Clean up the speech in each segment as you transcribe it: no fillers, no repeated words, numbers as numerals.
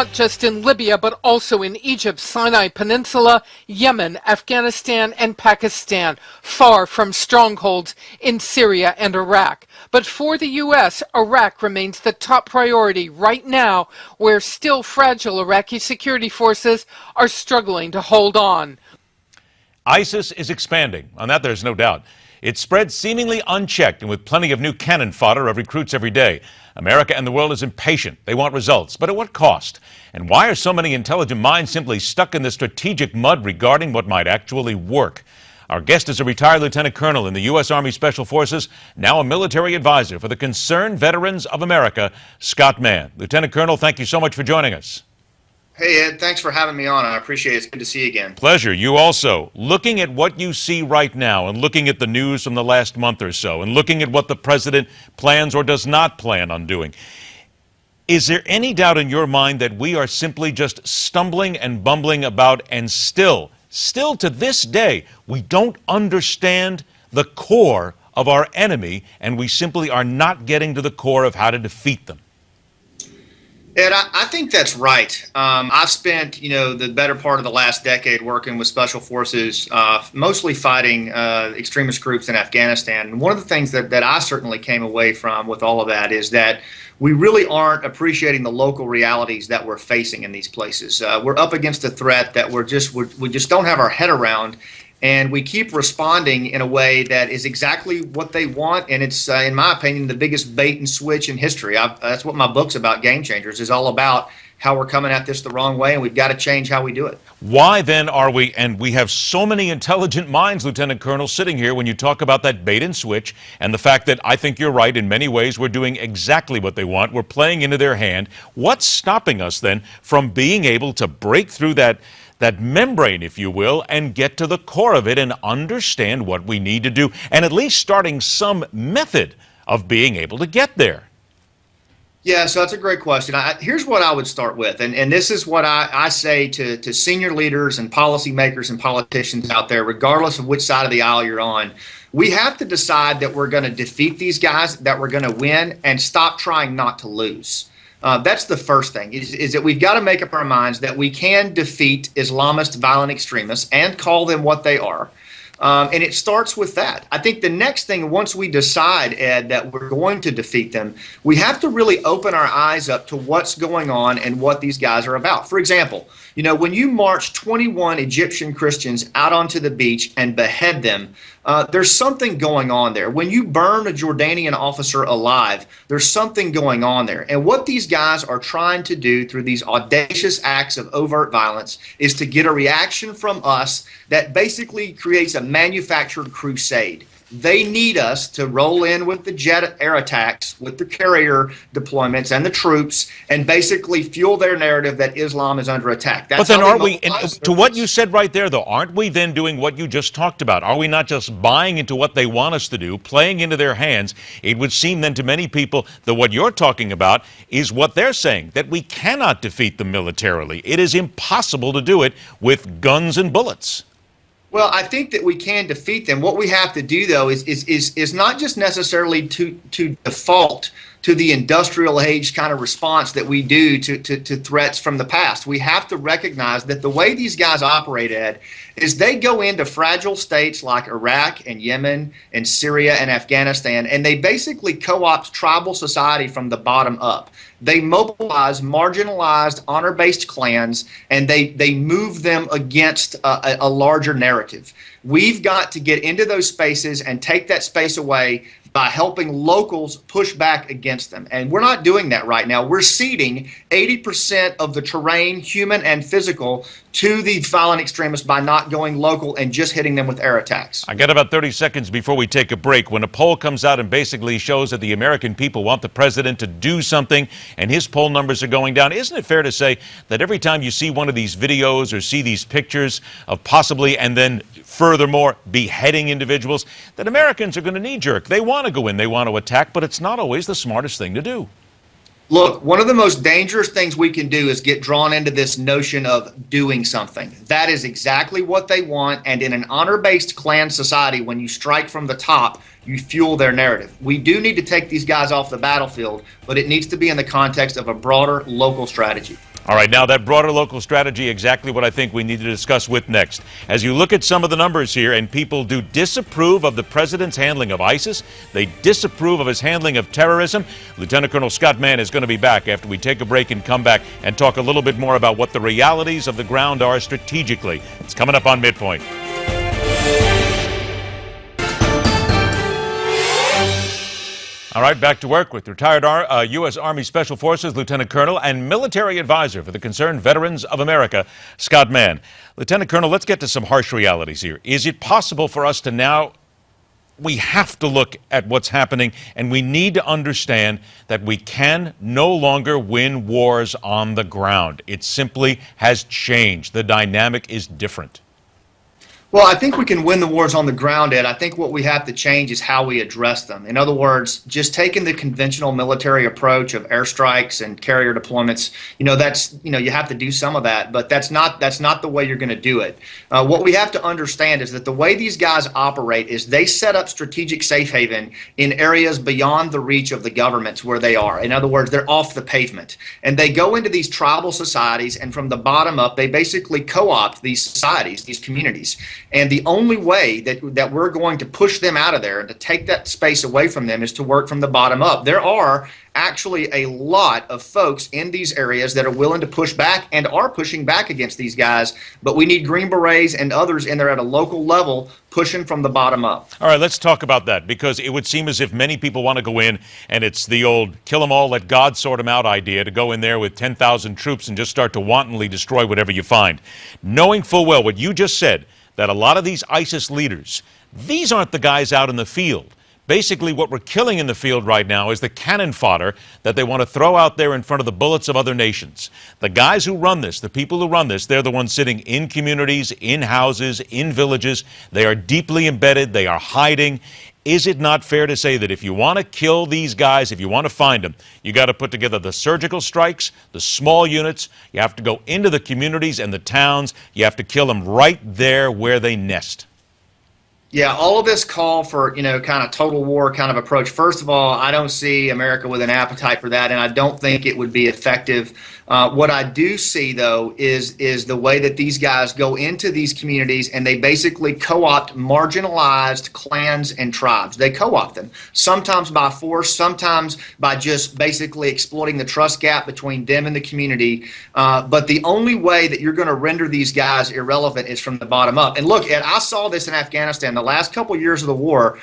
not just in Libya, but also in Egypt, Sinai Peninsula, Yemen, Afghanistan, and Pakistan, far from strongholds in Syria and Iraq. But for the U.S., Iraq remains the top priority right now, where still fragile Iraqi security forces are struggling to hold on. ISIS is expanding. On that, there's no doubt. It spreads seemingly unchecked and with plenty of new cannon fodder of recruits every day. America and the world is impatient. They want results. But at what cost? And why are so many intelligent minds simply stuck in the strategic mud regarding what might actually work? Our guest is a retired lieutenant colonel in the U.S. Army Special Forces, now a military advisor for the Concerned Veterans of America, Scott Mann. Lieutenant Colonel, thank you so much for joining us. Hey, Ed, thanks for having me on. I appreciate it. It's good to see you again. Pleasure. You also. Looking at what you see right now and looking at the news from the last month or so and looking at what the president plans or does not plan on doing, is there any doubt in your mind that we are simply just stumbling and bumbling about and still to this day, we don't understand the core of our enemy and we simply are not getting to the core of how to defeat them? Ed, I think that's right. I've spent, the better part of the last decade working with special forces, mostly fighting extremist groups in Afghanistan. And one of the things that I certainly came away from with all of that is that we really aren't appreciating the local realities that we're facing in these places. We're up against a threat that we just don't have our head around. And we keep responding in a way that is exactly what they want. And it's, in my opinion, the biggest bait and switch in history. That's what my book's about, Game Changers, is all about how we're coming at this the wrong way, and we've got to change how we do it. Why then are we, and we have so many intelligent minds, Lieutenant Colonel, sitting here when you talk about that bait and switch and the fact that I think you're right, in many ways we're doing exactly what they want. We're playing into their hand. What's stopping us then from being able to break through that membrane, if you will, and get to the core of it and understand what we need to do, and at least starting some method of being able to get there? Yeah, so that's a great question. Here's what I would start with, and this is what I say to senior leaders and policymakers and politicians out there, regardless of which side of the aisle you're on. We have to decide that we're going to defeat these guys, that we're going to win, and stop trying not to lose. That's the first thing, is that we've got to make up our minds that we can defeat Islamist violent extremists and call them what they are. And it starts with that. I think the next thing, once we decide, Ed, that we're going to defeat them, we have to really open our eyes up to what's going on and what these guys are about. For example, when you march 21 Egyptian Christians out onto the beach and behead them, there's something going on there. When you burn a Jordanian officer alive, there's something going on there. And what these guys are trying to do through these audacious acts of overt violence is to get a reaction from us that basically creates a manufactured crusade. They need us to roll in with the jet air attacks, with the carrier deployments and the troops, and basically fuel their narrative that Islam is under attack. But then aren't we, to what you said right there, though, aren't we then doing what you just talked about? Are we not just buying into what they want us to do, playing into their hands? It would seem then to many people that what you're talking about is what they're saying, that we cannot defeat them militarily. It is impossible to do it with guns and bullets. Well, I think that we can defeat them. What we have to do, though, is not just necessarily to default to the industrial age kind of response that we do to threats from the past. We have to recognize that the way these guys operate, Ed, is they go into fragile states like Iraq and Yemen and Syria and Afghanistan, and they basically co-opt tribal society from the bottom up. They mobilize marginalized, honor-based clans, and they move them against a larger narrative. We've got to get into those spaces and take that space away by helping locals push back against them. And we're not doing that right now. We're ceding 80% of the terrain, human and physical, to the violent extremists by not going local and just hitting them with air attacks. I got about 30 seconds before we take a break. When a poll comes out and basically shows that the American people want the president to do something and his poll numbers are going down, isn't it fair to say that every time you see one of these videos or see these pictures of possibly and then furthermore beheading individuals, that Americans are going to knee-jerk? They want to go in, they want to attack, but it's not always the smartest thing to do. Look, one of the most dangerous things we can do is get drawn into this notion of doing something. That is exactly what they want, and in an honor-based clan society, when you strike from the top, you fuel their narrative. We do need to take these guys off the battlefield, but it needs to be in the context of a broader local strategy. All right, now that broader local strategy, exactly what I think we need to discuss with next. As you look at some of the numbers here, and people do disapprove of the president's handling of ISIS, they disapprove of his handling of terrorism. Lieutenant Colonel Scott Mann is going to be back after we take a break and come back and talk a little bit more about what the realities of the ground are strategically. It's coming up on MidPoint. All right, back to work with retired U.S. Army Special Forces Lieutenant Colonel and military advisor for the Concerned Veterans of America, Scott Mann. Lieutenant Colonel, let's get to some harsh realities here. Is it possible for us to now, we have to look at what's happening, and we need to understand that we can no longer win wars on the ground. It simply has changed. The dynamic is different. Well, I think we can win the wars on the ground, Ed. I think what we have to change is how we address them. In other words, just taking the conventional military approach of airstrikes and carrier deployments, you have to do some of that, but that's not the way you're going to do it. What we have to understand is that the way these guys operate is they set up strategic safe haven in areas beyond the reach of the governments where they are. In other words, they're off the pavement. And they go into these tribal societies, and from the bottom up, they basically co-opt these societies, these communities. And the only way that we're going to push them out of there and to take that space away from them is to work from the bottom up. There are actually a lot of folks in these areas that are willing to push back and are pushing back against these guys, but we need Green Berets and others in there at a local level pushing from the bottom up. All right, let's talk about that, because it would seem as if many people want to go in, and it's the old kill them all, let God sort them out idea, to go in there with 10,000 troops and just start to wantonly destroy whatever you find. Knowing full well what you just said, that a lot of these ISIS leaders, these aren't the guys out in the field. Basically, what we're killing in the field right now is the cannon fodder that they want to throw out there in front of the bullets of other nations. The guys who run this, the people who run this, they're the ones sitting in communities, in houses, in villages. They are deeply embedded. They are hiding. Is it not fair to say that if you want to kill these guys, if you want to find them, you got to put together the surgical strikes, the small units, you have to go into the communities and the towns, you have to kill them right there where they nest? Yeah, all of this call for, kind of total war kind of approach. First of all, I don't see America with an appetite for that, and I don't think it would be effective. What I do see, though, is the way that these guys go into these communities and they basically co-opt marginalized clans and tribes. They co-opt them, sometimes by force, sometimes by just basically exploiting the trust gap between them and the community. But the only way that you're going to render these guys irrelevant is from the bottom up. And look, Ed, I saw this in Afghanistan. The last couple years of the war,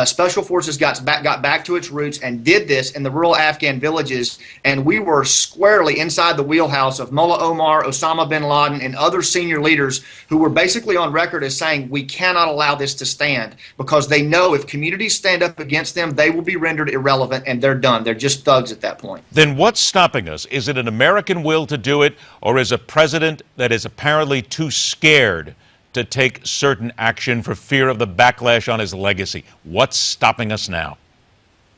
Special Forces got back to its roots and did this in the rural Afghan villages, and we were squarely inside the wheelhouse of Mullah Omar, Osama bin Laden, and other senior leaders who were basically on record as saying we cannot allow this to stand, because they know if communities stand up against them, they will be rendered irrelevant, and they're done. They're just thugs at that point. Then what's stopping us? Is it an American will to do it, or is a president that is apparently too scared to take certain action for fear of the backlash on his legacy? What's stopping us now?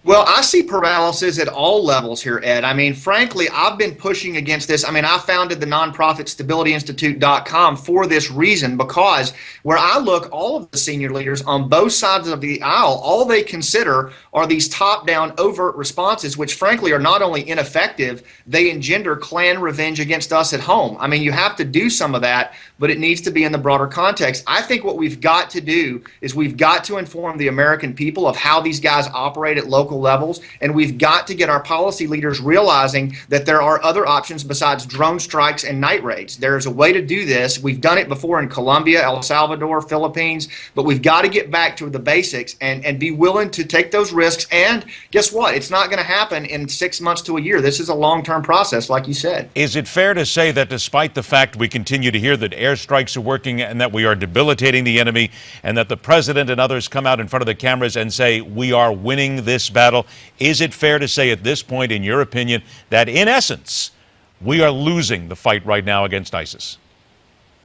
Well, I see paralysis at all levels here, Ed. I mean, frankly, I've been pushing against this. I mean, I founded the nonprofit StabilityInstitute.com for this reason, because where I look, all of the senior leaders on both sides of the aisle, all they consider are these top-down overt responses, which frankly are not only ineffective, they engender clan revenge against us at home. I mean, you have to do some of that, but it needs to be in the broader context. I think what we've got to do is we've got to inform the American people of how these guys operate at local levels, and we've got to get our policy leaders realizing that there are other options besides drone strikes and night raids. There's a way to do this. We've done it before in Colombia, El Salvador, Philippines, but we've got to get back to the basics and be willing to take those risks. And guess what? It's not going to happen in 6 months to a year. This is a long-term process, like you said. Is it fair to say that despite the fact we continue to hear that airstrikes are working and that we are debilitating the enemy, and that the president and others come out in front of the cameras and say we are winning this battle, is it fair to say at this point, in your opinion, that in essence we are losing the fight right now against ISIS?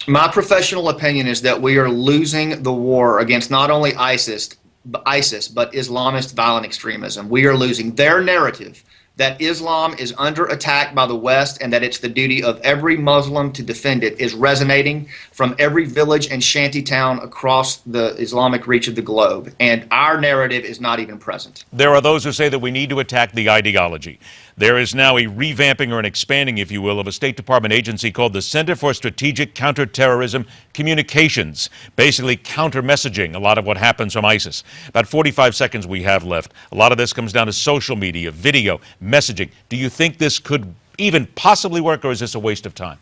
My professional opinion is that we are losing the war against not only ISIS, but Islamist violent extremism. We are losing. Their narrative that Islam is under attack by the West and that it's the duty of every Muslim to defend it is resonating from every village and shanty town across the Islamic reach of the globe. And our narrative is not even present. There are those who say that we need to attack the ideology. There is now a revamping or an expanding, if you will, of a State Department agency called the Center for Strategic Counterterrorism Communications, basically counter-messaging a lot of what happens from ISIS. About 45 seconds we have left. A lot of this comes down to social media, video, messaging. Do you think this could even possibly work, or is this a waste of time?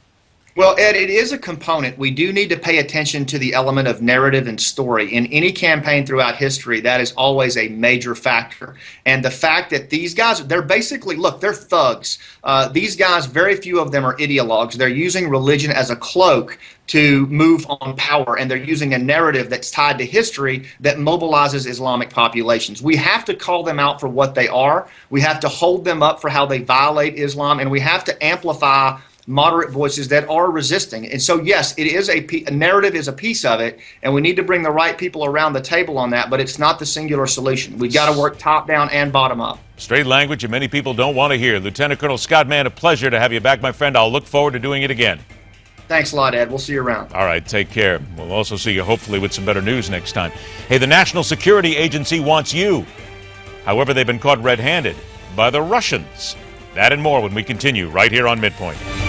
Well, Ed, it is a component. We do need to pay attention to the element of narrative and story. In any campaign throughout history, that is always a major factor. And the fact that these guys, they're basically, look, they're thugs. These guys, very few of them are ideologues. They're using religion as a cloak to move on power, and they're using a narrative that's tied to history that mobilizes Islamic populations. We have to call them out for what they are. We have to hold them up for how they violate Islam, and we have to amplify moderate voices that are resisting. And so, yes, it is a narrative is a piece of it, and we need to bring the right people around the table on that, but it's not the singular solution. We've got to work top down and bottom up. Straight language that many people don't want to hear. Lieutenant Colonel Scott Mann, a pleasure to have you back, my friend. I'll look forward to doing it again. Thanks a lot, Ed. We'll see you around. All right, take care. We'll also see you hopefully with some better news next time. Hey, the National Security Agency wants you. However, they've been caught red-handed by the Russians. That and more when we continue right here on MidPoint.